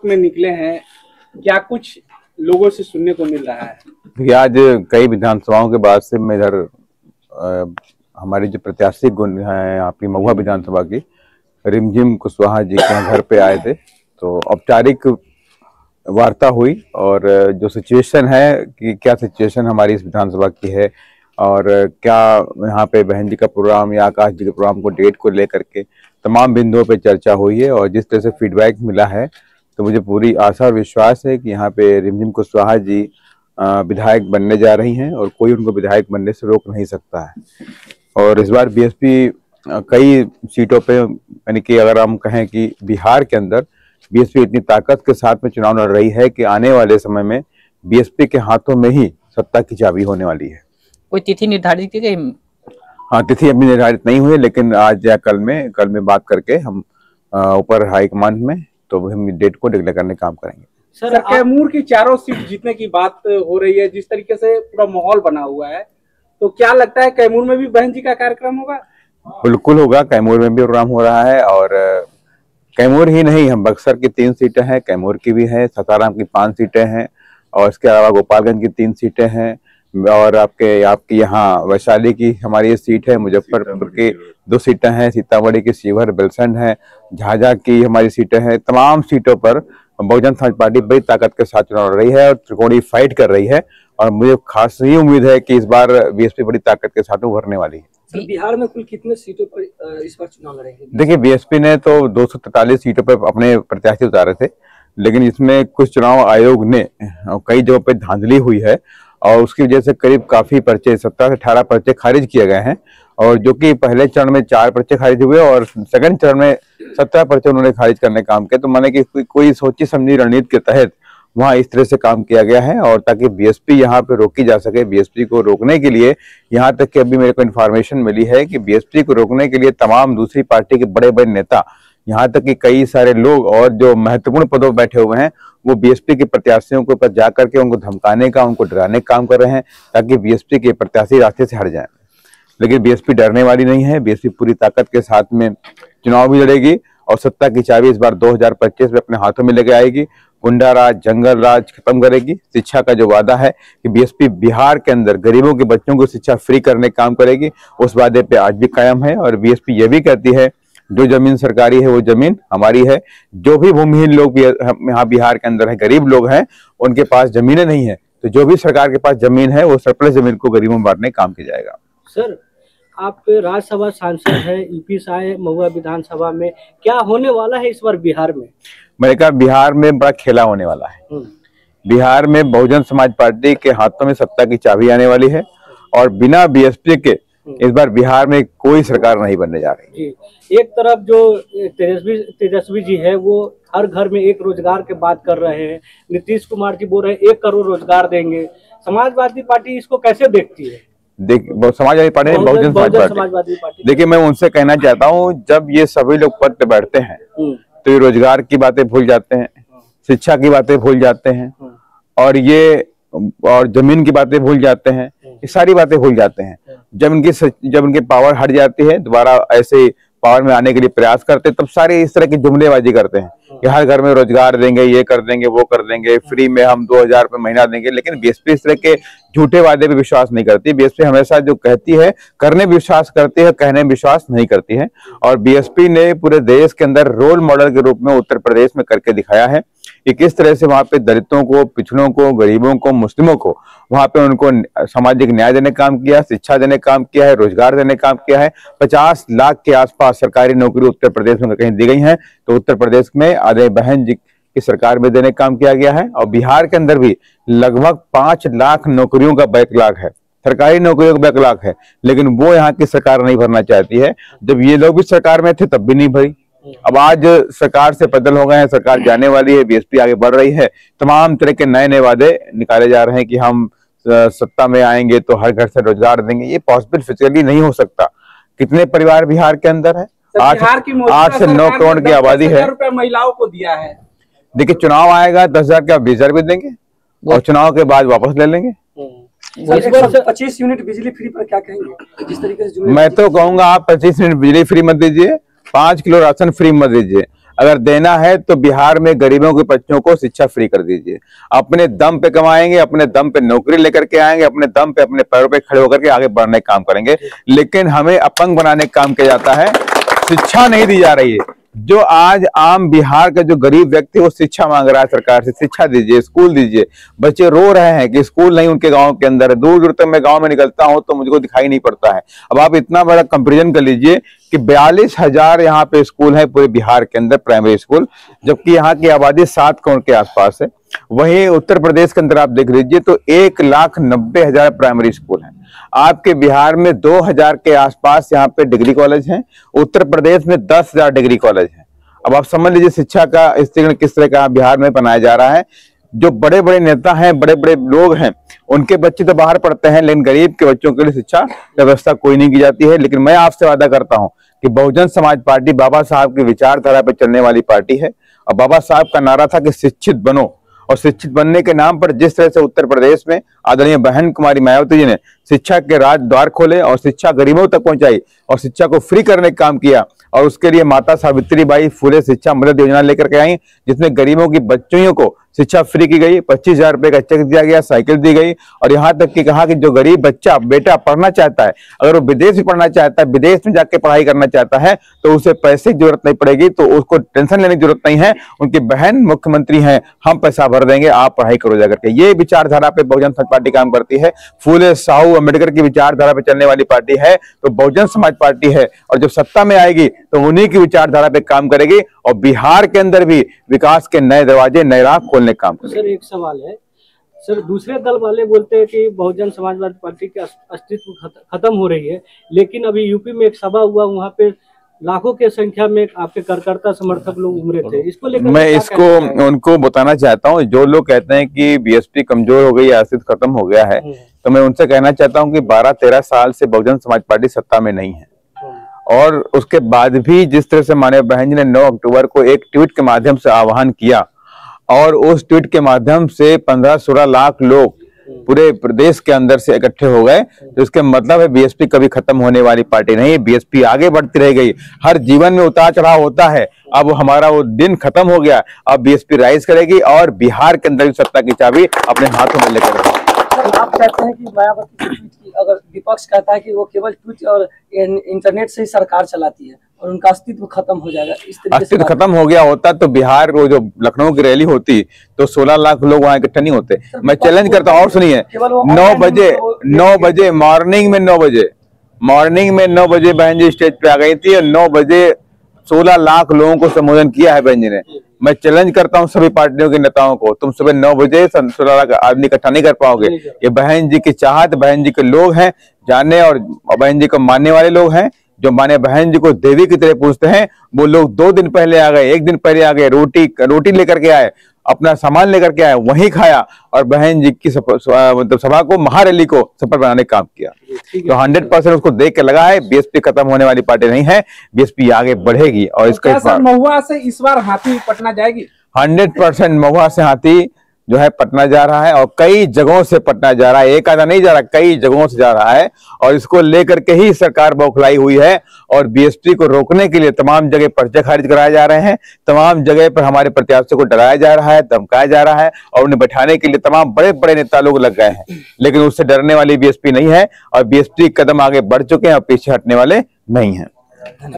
में निकले हैं, क्या कुछ लोगों से सुनने को मिल रहा है? देखिए, आज कई विधानसभाओं के बाद से मैं इधर हमारी जो प्रत्याशी गुण है आपकी महुआ विधानसभा की रिमझिम कुशवाहा जी के घर पे आए थे। तो औपचारिक वार्ता हुई और जो सिचुएशन है कि क्या सिचुएशन हमारी इस विधानसभा की है और क्या यहाँ पे बहन जी का प्रोग्राम या आकाश जी के प्रोग्राम को डेट को लेकर के तमाम बिंदुओं पे चर्चा हुई है। और जिस तरह से फीडबैक मिला है तो मुझे पूरी आशा और विश्वास है कि यहाँ पे रिमझिम कुशवाहा जी विधायक बनने जा रही हैं और कोई उनको विधायक बनने से रोक नहीं सकता है। और इस बार बीएसपी कई सीटों पे, यानी कि अगर हम कहें कि बिहार के अंदर बीएसपी इतनी ताकत के साथ में चुनाव लड़ रही है कि आने वाले समय में बीएसपी के हाथों में ही सत्ता की चाबी होने वाली है। कोई तिथि निर्धारित की गई? हाँ, तिथि अभी निर्धारित नहीं हुई, लेकिन आज या कल में बात करके हम ऊपर हाईकमान में तो हम डेट को डिक्लेयर करने का काम करेंगे। सर, कैमूर की चारों सीट जीतने की बात हो रही है, जिस तरीके से पूरा माहौल बना हुआ है, तो क्या लगता है कैमूर में भी बहन जी का कार्यक्रम होगा? बिल्कुल होगा, कैमूर में भी प्रोग्राम हो रहा है। और कैमूर ही नहीं, हम बक्सर की 3 सीटें हैं, कैमूर की भी है, सासाराम की 5 सीटें हैं और इसके अलावा गोपालगंज की 3 सीटें हैं और आपकी यहाँ वैशाली की हमारी सीट है, मुजफ्फरपुर की 2 सीटें हैं, सीतामढ़ी की शिवहर बेलसंड है, झाझा की हमारी सीटें हैं। तमाम सीटों पर बहुजन समाज पार्टी बड़ी ताकत के साथ चुनाव लड़ रही है और त्रिकोणीय फाइट कर रही है और मुझे खास ही उम्मीद है कि इस बार बीएसपी बड़ी ताकत के साथ उभरने वाली है। सर, बिहार में कुल कितने सीटों पर इस बार चुनाव लड़ेंगे? देखिए, बीएसपी ने तो 243 सीटों पर अपने प्रत्याशी उतारे थे, लेकिन इसमें कुछ चुनाव आयोग ने कई जगहों पे धांधली हुई है और उसकी वजह से करीब काफी पर्चे 17 से 18 पर्चे खारिज किए गए हैं। और जो कि पहले चरण में 4 पर्चे खारिज हुए और सेकंड चरण में 17 पर्चे उन्होंने खारिज करने का काम किया। तो माने कि कोई सोची समझी रणनीति के तहत वहां इस तरह से काम किया गया है और ताकि बीएसपी यहाँ पे रोकी जा सके। बीएसपी को रोकने के लिए यहाँ तक कि अभी मेरे को इन्फॉर्मेशन मिली है कि बीएसपी को रोकने के लिए तमाम दूसरी पार्टी के बड़े बड़े नेता, यहाँ तक कि कई सारे लोग और जो महत्वपूर्ण पदों पर बैठे हुए हैं, वो बीएसपी के प्रत्याशियों के ऊपर जाकर के उनको धमकाने का, उनको डराने का काम कर रहे हैं ताकि बीएसपी के प्रत्याशी रास्ते से हट जाएं। लेकिन बीएसपी डरने वाली नहीं है। बीएसपी पूरी ताकत के साथ में चुनाव भी लड़ेगी और सत्ता की चाबी इस बार 2025 में अपने हाथों में लेके आएगी। गुंडा राज, जंगल राज खत्म करेगी। शिक्षा का जो वादा है कि बीएसपी बिहार के अंदर गरीबों के बच्चों को शिक्षा फ्री करने का काम करेगी, उस वादे पे आज भी कायम है। और बीएसपी ये भी कहती है जो जमीन सरकारी है वो जमीन हमारी है। जो भी भूमिहीन लोग यहाँ बिहार के अंदर है, गरीब लोग हैं, उनके पास जमीनें नहीं है, तो जो भी सरकार के पास जमीन है वो सरप्लस जमीन को गरीबों में बांटने का काम किया जाएगा। सर, आप राज्यसभा सांसद हैं, यूपी से आए महुआ विधानसभा में, क्या होने वाला है इस बार बिहार में? मैंने कहा बिहार में बड़ा खेला होने वाला है। बिहार में बहुजन समाज पार्टी के हाथों में सत्ता की चाबी आने वाली है और बिना बीएसपी के इस बार बिहार में कोई सरकार नहीं बनने जा रही। एक तरफ जो तेजस्वी जी है वो हर घर में एक रोजगार के बात कर रहे हैं, नीतीश कुमार जी बोल रहे हैं 1 करोड़ रोजगार देंगे। समाजवादी पार्टी इसको कैसे देखती है? समाजवादी पार्टी, बहुजन समाजवादी पार्टी, देखिए मैं उनसे कहना चाहता हूँ, जब ये सभी लोग पद पे बैठते हैं तो ये रोजगार की बातें भूल जाते हैं, शिक्षा की बातें भूल जाते हैं और जमीन की बातें भूल जाते हैं, ये सारी बातें भूल जाते हैं। जब इनकी पावर हट जाती है, दोबारा ऐसे पावर में आने के लिए प्रयास करते हैं, तब सारे इस तरह की जुमलेबाजी करते हैं कि हर घर में रोजगार देंगे, ये कर देंगे, वो कर देंगे, फ्री में हम 2000 रुपये महीना देंगे। लेकिन बीएसपी इस तरह के झूठे वादे पे विश्वास नहीं करती। बीएसपी हमेशा जो कहती है करने विश्वास करती है, कहने विश्वास नहीं करती है। और बीएसपी ने पूरे देश के अंदर रोल मॉडल के रूप में उत्तर प्रदेश में करके दिखाया है कि किस तरह से वहां पे दलितों को, पिछड़ों को, गरीबों को, मुस्लिमों को वहां पे उनको सामाजिक न्याय देने का काम किया, शिक्षा देने का काम किया है, रोजगार देने का काम किया है। 50 लाख के आसपास सरकारी नौकरी उत्तर प्रदेश में कहीं दी गई है, तो उत्तर प्रदेश में आधे बहन जी की सरकार में देने का काम किया गया है। और बिहार के अंदर भी लगभग 5 लाख नौकरियों का बैकलॉग है, सरकारी नौकरियों का बैकलॉग है, लेकिन वो यहाँ की सरकार नहीं भरना चाहती है। जब ये लोग भी सरकार में थे तब भी नहीं भरी। अब आज सरकार से बदल हो गए हैं, सरकार जाने वाली है, बीएसपी आगे बढ़ रही है, तमाम तरह के नए नए वादे निकाले जा रहे हैं कि हम सत्ता में आएंगे तो हर घर से रोजगार देंगे। ये पॉसिबल फिजिकली नहीं हो सकता। कितने परिवार बिहार के अंदर है? 8 से 9 करोड़ की आबादी है। महिलाओं को दिया है। देखिए, चुनाव आएगा 10,000 के आप 20,000 भी देंगे और चुनाव के बाद वापस ले लेंगे। 25 यूनिट बिजली फ्री पर क्या कहेंगे? जिस तरीके से मैं तो कहूंगा आप 25 यूनिट बिजली फ्री मत दीजिए, 5 किलो राशन फ्री मत दीजिए। अगर देना है तो बिहार में गरीबों के बच्चों को शिक्षा फ्री कर दीजिए। अपने दम पे कमाएंगे, अपने दम पे नौकरी लेकर के आएंगे, अपने दम पे अपने पैरों पे खड़े होकर के आगे बढ़ने का काम करेंगे। लेकिन हमें अपंग बनाने का काम किया जाता है, शिक्षा नहीं दी जा रही है। जो आज आम बिहार का जो गरीब व्यक्ति वो शिक्षा मांग रहा है सरकार से, शिक्षा दीजिए, स्कूल दीजिए। बच्चे रो रहे हैं कि स्कूल नहीं उनके गांव के अंदर है। दूर दूर तक मैं गांव में निकलता हूं तो मुझको दिखाई नहीं पड़ता है। अब आप इतना बड़ा कंपेरिजन कर लीजिए कि 42,000 यहाँ पे स्कूल है पूरे बिहार के अंदर, प्राइमरी स्कूल, जबकि यहाँ की आबादी 7 करोड़ के आसपास है। वहीं उत्तर प्रदेश के अंदर आप देख लीजिए तो 1,90,000 प्राइमरी स्कूल है। आपके बिहार में 2,000 के आसपास यहाँ पे डिग्री कॉलेज हैं, उत्तर प्रदेश में 10,000 डिग्री कॉलेज हैं। अब आप समझ लीजिए शिक्षा का स्थिति किस तरह का बिहार में बनाया जा रहा है। जो बड़े बड़े नेता हैं, बड़े बड़े लोग हैं, उनके बच्चे तो बाहर पढ़ते हैं, लेकिन गरीब के बच्चों के लिए शिक्षा व्यवस्था कोई नहीं की जाती है। लेकिन मैं आपसे वादा करता हूं कि बहुजन समाज पार्टी बाबा साहब की विचारधारा पर चलने वाली पार्टी है। और बाबा साहब का नारा था कि शिक्षित बनो, और शिक्षित बनने के नाम पर जिस तरह से उत्तर प्रदेश में आदरणीय बहन कुमारी मायावती जी ने शिक्षा के राज द्वार खोले और शिक्षा गरीबों तक पहुंचाई और शिक्षा को फ्री करने का काम किया, और उसके लिए माता सावित्रीबाई फुले शिक्षा मदद योजना लेकर के आई, जिसमें गरीबों की बच्चियों को शिक्षा फ्री की गई, 25,000 रुपए का चेक दिया गया, साइकिल दी गई। और यहाँ तक कि कहा कि जो गरीब बच्चा बेटा पढ़ना चाहता है, अगर वो विदेश में पढ़ना चाहता है, विदेश में जाके पढ़ाई करना चाहता है, तो उसे पैसे की जरूरत नहीं पड़ेगी, तो उसको टेंशन लेने की जरूरत नहीं है। उनकी बहन मुख्यमंत्री हैं, हम पैसा भर देंगे, आप पढ़ाई करो जाकर के। ये विचारधारा पे बहुजन समाज पार्टी काम करती है। फूले साहू अम्बेडकर की विचारधारा पे चलने वाली पार्टी है तो बहुजन समाज पार्टी है। और जब सत्ता में आएगी तो उन्हीं की विचारधारा पे काम करेगी और बिहार के अंदर भी विकास के नए दरवाजे, नए राह खोलने का काम करेगी। सर एक सवाल है सर, दूसरे दल वाले बोलते हैं कि बहुजन समाजवादी पार्टी की अस्तित्व खत्म हो रही है, लेकिन अभी यूपी में एक सभा हुआ, वहाँ पे लाखों की संख्या में आपके कार्यकर्ता समर्थक लोग उमड़े थे। इसको लेकर मैं इसको उनको बताना चाहता हूँ, जो लोग कहते हैं कि बीएसपी कमजोर हो गई, अस्तित्व खत्म हो गया है, तो मैं उनसे कहना चाहता हूँ कि 12-13 साल से बहुजन समाज पार्टी सत्ता में नहीं है। और उसके बाद भी जिस तरह से माननीय बहन जी ने 9 अक्टूबर को एक ट्वीट के माध्यम से आह्वान किया और उस ट्वीट के माध्यम से 15-16 लाख लोग पूरे प्रदेश के अंदर से इकट्ठे हो गए, तो इसके मतलब है बीएसपी कभी खत्म होने वाली पार्टी नहीं है। बीएसपी आगे बढ़ती रह गई। हर जीवन में उतार चढ़ाव होता है, अब हमारा वो दिन खत्म हो गया। अब बीएसपी राइज करेगी और बिहार के अंदर सत्ता की चाबी अपने हाथों में लेकर। आप कहते हैं कि मायावती की ट्वीट की, अगर विपक्ष कहता है कि वो केवल ट्वीट और इंटरनेट से ही सरकार चलाती है और उनका अस्तित्व खत्म हो जाएगा, इस तरीके से अस्तित्व खत्म हो गया होता तो बिहार को जो लखनऊ की रैली होती तो 16 लाख लोग वहां इकट्ठे नहीं होते। मैं चैलेंज करता हूँ, और सुनिए, 9 बजे मॉर्निंग में 9 बजे बहन जी स्टेज पे आ गई थी और 9 बजे 16 लाख लोगों को संबोधन किया है बहन जी ने। मैं चैलेंज करता हूं सभी पार्टियों के नेताओं को, तुम सुबह 9 बजे 16 लाख आदमी इकट्ठा नहीं कर पाओगे। ये बहन जी की चाहत, बहन जी के लोग हैं जाने, और बहन जी को मानने वाले लोग हैं, जो माने बहन जी को देवी की तरह पूछते हैं। वो लोग 2 दिन पहले आ गए, 1 दिन पहले आ गए, रोटी लेकर के आए, अपना सामान लेकर के आए, वहीं खाया और बहन जी की मतलब सभा को, महारैली को सफल बनाने का काम किया। तो 100% उसको देख के लगा है बीएसपी खत्म होने वाली पार्टी नहीं है, बीएसपी आगे बढ़ेगी। और इसका महुआ से इस बार हाथी पटना जाएगी। 100% महुआ से हाथी जो है पटना जा रहा है, और कई जगहों से पटना जा रहा है, एक आधा नहीं जा रहा, कई जगहों से जा रहा है। और इसको लेकर के ही सरकार बौखलाई हुई है और बीएसपी को रोकने के लिए तमाम जगह पर्चे खारिज कराए जा रहे हैं, तमाम जगह पर हमारे प्रत्याशियों को डराया जा रहा है, धमकाया जा रहा है, और उन्हें बैठाने के लिए तमाम बड़े बड़े नेता लोग लग गए हैं। लेकिन उससे डरने वाली बीएसपी नहीं है और बीएसपी कदम आगे बढ़ चुके हैं और पीछे हटने वाले नहीं है।